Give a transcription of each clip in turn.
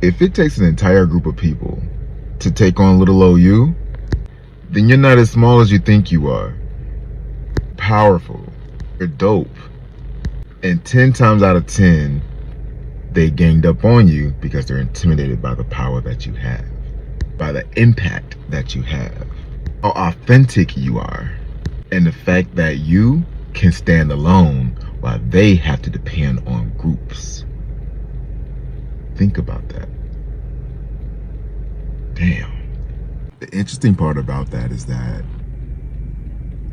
If it takes an entire group of people to take on little old you, then you're not as small as you think you are. Powerful. You're dope. And 10 times out of 10, they ganged up on you because they're intimidated by the power that you have, by the impact that you have, how authentic you are, and the fact that you can stand alone while they have to depend on groups. Think about that. Damn. The interesting part about that is that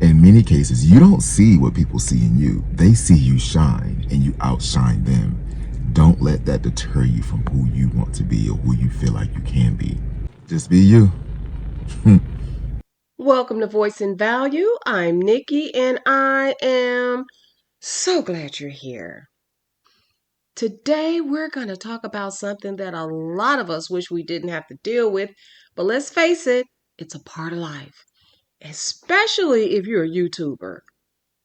in many cases, you don't see what people see in you. They see you shine and you outshine them. Don't let that deter you from who you want to be or who you feel like you can be. Just be you. Welcome to Voice and Value. I'm Nikki and I am so glad you're here. Today we're going to talk about something that a lot of us wish we didn't have to deal with, but let's face it, it's a part of life, especially if you're a YouTuber,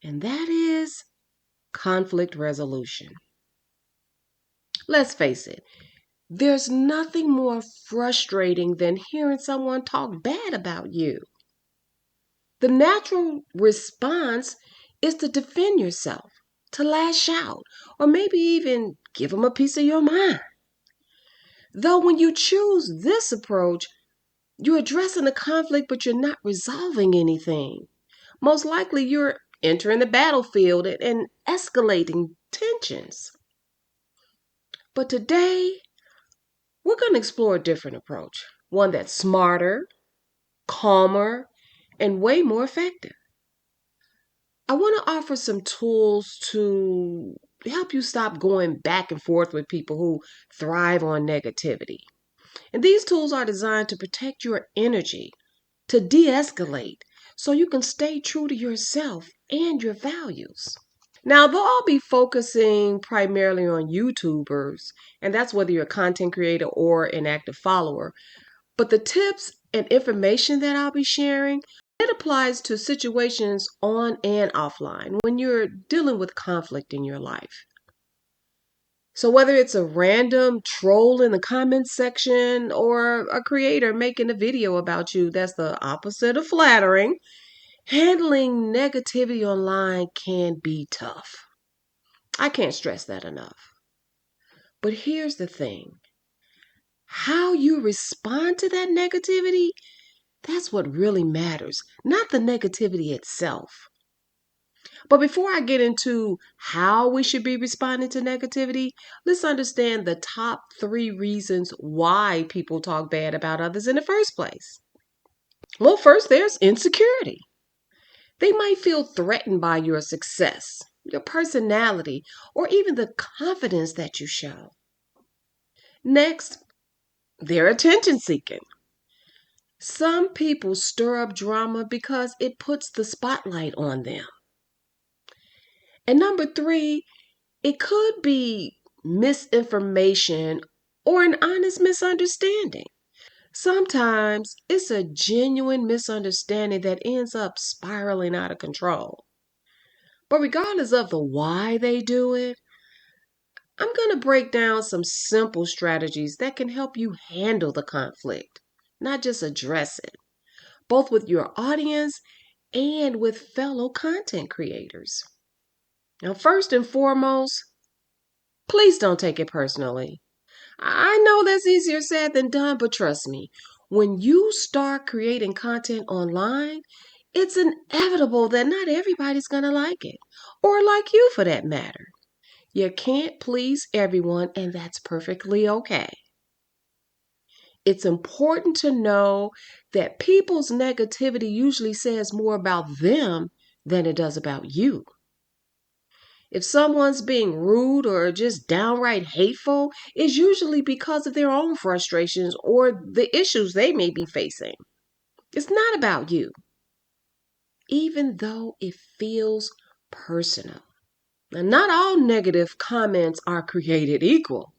and that is conflict resolution. Let's face it, there's nothing more frustrating than hearing someone talk bad about you. The natural response is to defend yourself, to lash out, or maybe even give them a piece of your mind. Though when you choose this approach, you're addressing the conflict, but you're not resolving anything. Most likely, you're entering the battlefield and escalating tensions. But today, we're going to explore a different approach, one that's smarter, calmer, and way more effective. I want to offer some tools to help you stop going back and forth with people who thrive on negativity. And these tools are designed to protect your energy, to de escalate, so you can stay true to yourself and your values. Now, they'll all be focusing primarily on YouTubers, and that's whether you're a content creator or an active follower. But the tips and information that I'll be sharing, it applies to situations on and offline when you're dealing with conflict in your life. So whether it's a random troll in the comments section or a creator making a video about you that's the opposite of flattering, handling negativity online can be tough. I can't stress that enough. But here's the thing. How you respond to that negativity, that's what really matters, not the negativity itself. But before I get into how we should be responding to negativity, let's understand the top 3 reasons why people talk bad about others in the first place. Well, first, there's insecurity. They might feel threatened by your success, your personality, or even the confidence that you show. Next, they're attention seeking. Some people stir up drama because it puts the spotlight on them. And number 3, it could be misinformation or an honest misunderstanding. Sometimes it's a genuine misunderstanding that ends up spiraling out of control. But regardless of the why they do it, I'm going to break down some simple strategies that can help you handle the conflict, not just address it, both with your audience and with fellow content creators. Now, first and foremost, please don't take it personally. I know that's easier said than done, but trust me, when you start creating content online, it's inevitable that not everybody's going to like it, or like you for that matter. You can't please everyone, and that's perfectly okay. It's important to know that people's negativity usually says more about them than it does about you. If someone's being rude or just downright hateful, it's usually because of their own frustrations or the issues they may be facing. It's not about you, even though it feels personal. Now, not all negative comments are created equal.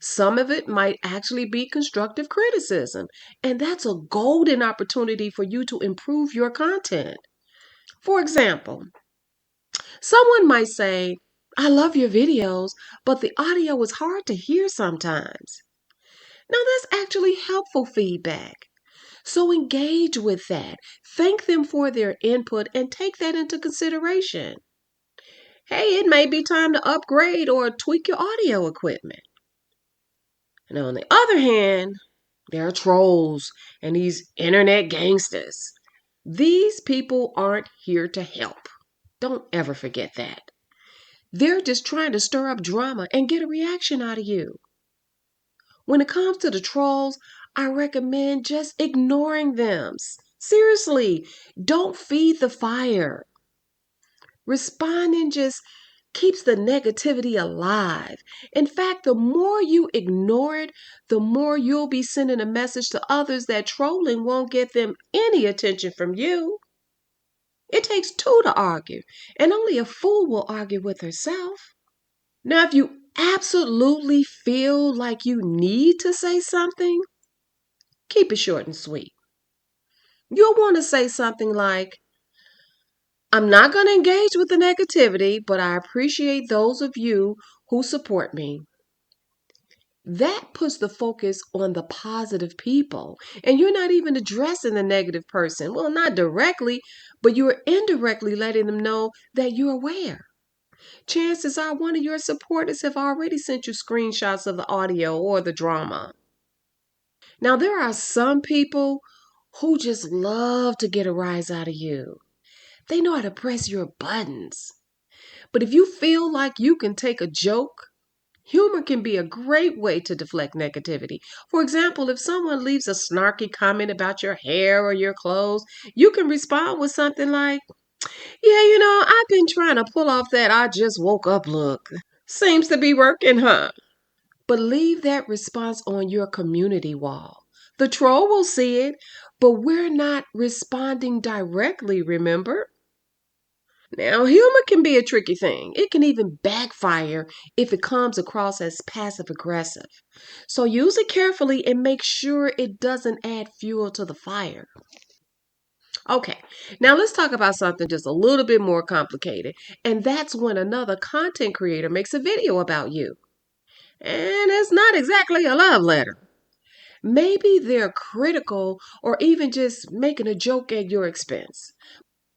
Some of it might actually be constructive criticism, and that's a golden opportunity for you to improve your content. For example, someone might say, I love your videos, but the audio is hard to hear sometimes. Now, that's actually helpful feedback. So engage with that. Thank them for their input and take that into consideration. Hey, it may be time to upgrade or tweak your audio equipment. And on the other hand, there are trolls and these internet gangsters. These people aren't here to help. Don't ever forget that. They're just trying to stir up drama and get a reaction out of you. When it comes to the trolls, I recommend just ignoring them. Seriously, don't feed the fire. Responding just keeps the negativity alive. In fact, the more you ignore it, the more you'll be sending a message to others that trolling won't get them any attention from you. It takes two to argue, and only a fool will argue with herself. Now, if you absolutely feel like you need to say something, keep it short and sweet. You'll want to say something like, I'm not going to engage with the negativity, but I appreciate those of you who support me. That puts the focus on the positive people, and you're not even addressing the negative person. Well, not directly, but you're indirectly letting them know that you're aware. Chances are one of your supporters have already sent you screenshots of the audio or the drama. Now, there are some people who just love to get a rise out of you. They know how to press your buttons. But if you feel like you can take a joke, humor can be a great way to deflect negativity. For example, if someone leaves a snarky comment about your hair or your clothes, you can respond with something like, yeah, I've been trying to pull off that I just woke up look. Seems to be working, huh? But leave that response on your community wall. The troll will see it, but we're not responding directly, remember? Now, humor can be a tricky thing. It can even backfire if it comes across as passive aggressive. So use it carefully and make sure it doesn't add fuel to the fire. Okay, now let's talk about something just a little bit more complicated. And that's when another content creator makes a video about you. And it's not exactly a love letter. Maybe they're critical or even just making a joke at your expense.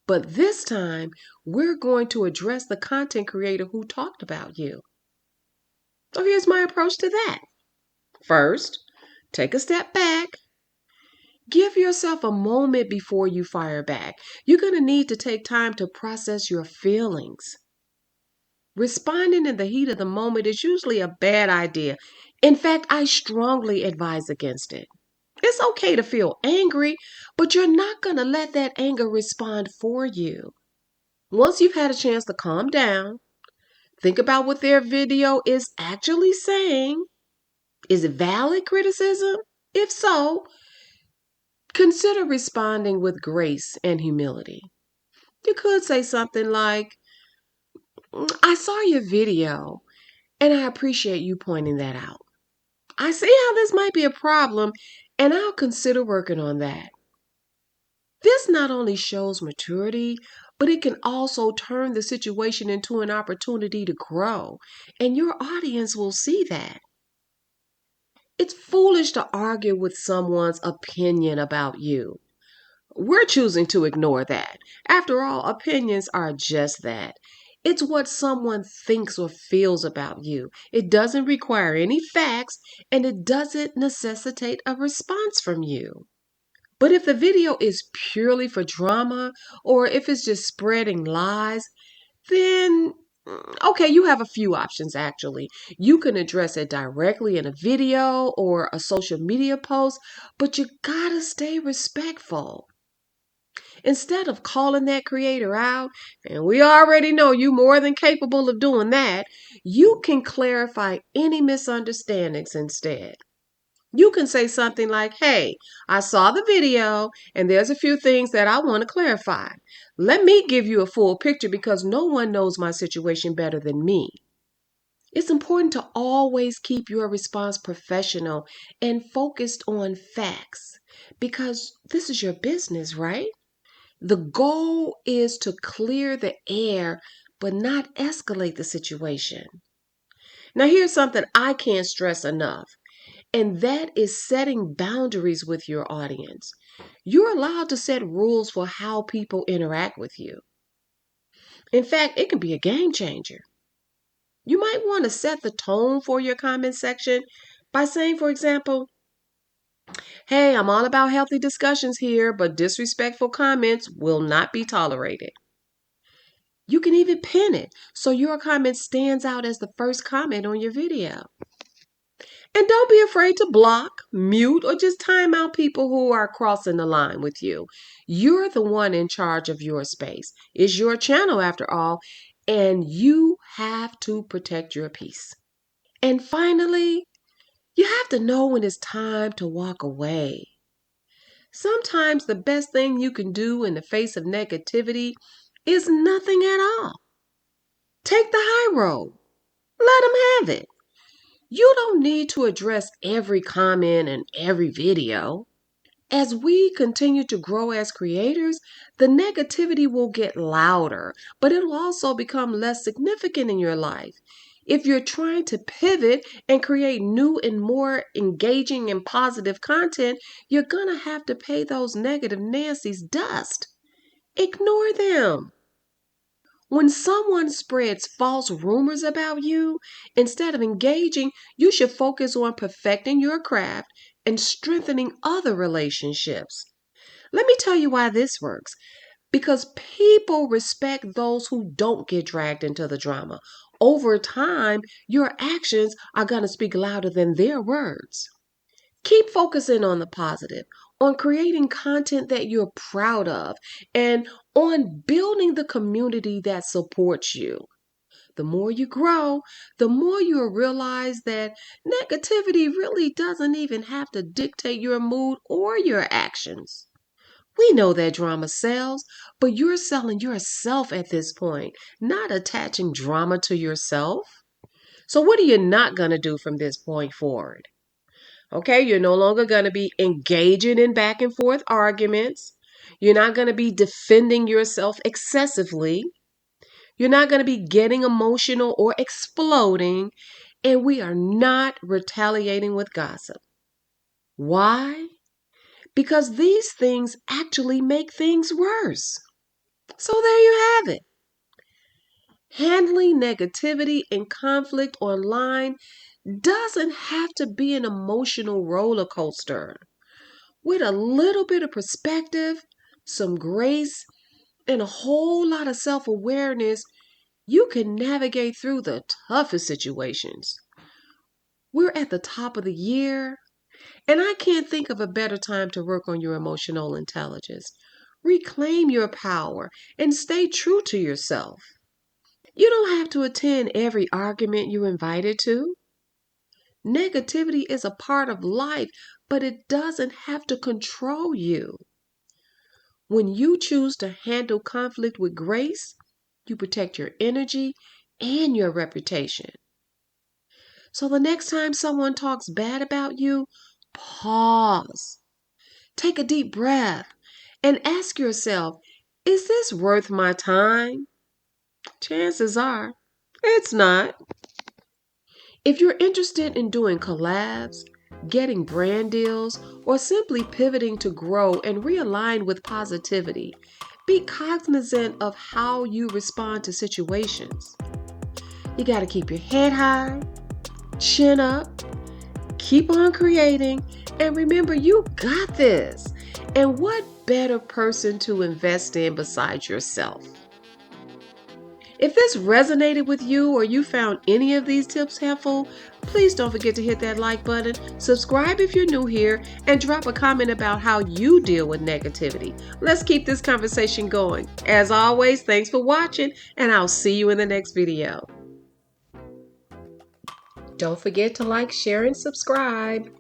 But this time, we're going to address the content creator who talked about you. So here's my approach to that. First, take a step back. Give yourself a moment before you fire back. You're going to need to take time to process your feelings. Responding in the heat of the moment is usually a bad idea. In fact, I strongly advise against it. It's okay to feel angry, but you're not going to let that anger respond for you. Once you've had a chance to calm down, think about what their video is actually saying. Is it valid criticism? If so, consider responding with grace and humility. You could say something like, I saw your video and I appreciate you pointing that out. I see how this might be a problem and I'll consider working on that. This not only shows maturity, but it can also turn the situation into an opportunity to grow, and your audience will see that. It's foolish to argue with someone's opinion about you. We're choosing to ignore that. After all, opinions are just that. It's what someone thinks or feels about you. It doesn't require any facts, and it doesn't necessitate a response from you. But if the video is purely for drama or if it's just spreading lies, then okay, you have a few options actually. You can address it directly in a video or a social media post, but you gotta stay respectful. Instead of calling that creator out, and we already know you more than capable of doing that, you can clarify any misunderstandings instead. You can say something like, hey, I saw the video and there's a few things that I want to clarify. Let me give you a full picture because no one knows my situation better than me. It's important to always keep your response professional and focused on facts because this is your business, right? The goal is to clear the air but not escalate the situation. Now, here's something I can't stress enough. And that is setting boundaries with your audience. You're allowed to set rules for how people interact with you. In fact, it can be a game changer. You might want to set the tone for your comment section by saying, for example, hey, I'm all about healthy discussions here, but disrespectful comments will not be tolerated. You can even pin it so your comment stands out as the first comment on your video. And don't be afraid to block, mute, or just time out people who are crossing the line with you. You're the one in charge of your space. It's your channel after all, and you have to protect your peace. And finally, you have to know when it's time to walk away. Sometimes the best thing you can do in the face of negativity is nothing at all. Take the high road. Let them have it. You don't need to address every comment and every video. As we continue to grow as creators, the negativity will get louder, but it'll also become less significant in your life. If you're trying to pivot and create new and more engaging and positive content, you're going to have to pay those negative Nancy's dust. Ignore them. When someone spreads false rumors about you, instead of engaging, you should focus on perfecting your craft and strengthening other relationships. Let me tell you why this works. Because people respect those who don't get dragged into the drama. Over time, your actions are going to speak louder than their words. Keep focusing on the positive, on creating content that you're proud of, and on building the community that supports you. The more you grow, the more you'll realize that negativity really doesn't even have to dictate your mood or your actions. We know that drama sells, but you're selling yourself at this point, not attaching drama to yourself. So, what are you not going to do from this point forward? Okay, you're no longer going to be engaging in back and forth arguments. You're not going to be defending yourself excessively. You're not going to be getting emotional or exploding. And we are not retaliating with gossip. Why? Because these things actually make things worse. So there you have it. Handling negativity and conflict online doesn't have to be an emotional roller coaster. With a little bit of perspective, some grace, and a whole lot of self-awareness, you can navigate through the toughest situations. We're at the top of the year, and I can't think of a better time to work on your emotional intelligence. Reclaim your power and stay true to yourself. You don't have to attend every argument you're invited to. Negativity is a part of life, but it doesn't have to control you. When you choose to handle conflict with grace, you protect your energy and your reputation. So the next time someone talks bad about you, pause, take a deep breath, and ask yourself, is this worth my time? Chances are, it's not. If you're interested in doing collabs, getting brand deals, or simply pivoting to grow and realign with positivity, be cognizant of how you respond to situations. You got to keep your head high, chin up, keep on creating, and remember you got this. And what better person to invest in besides yourself? If this resonated with you or you found any of these tips helpful, please don't forget to hit that like button, subscribe if you're new here, and drop a comment about how you deal with negativity. Let's keep this conversation going. As always, thanks for watching, and I'll see you in the next video. Don't forget to like, share, and subscribe.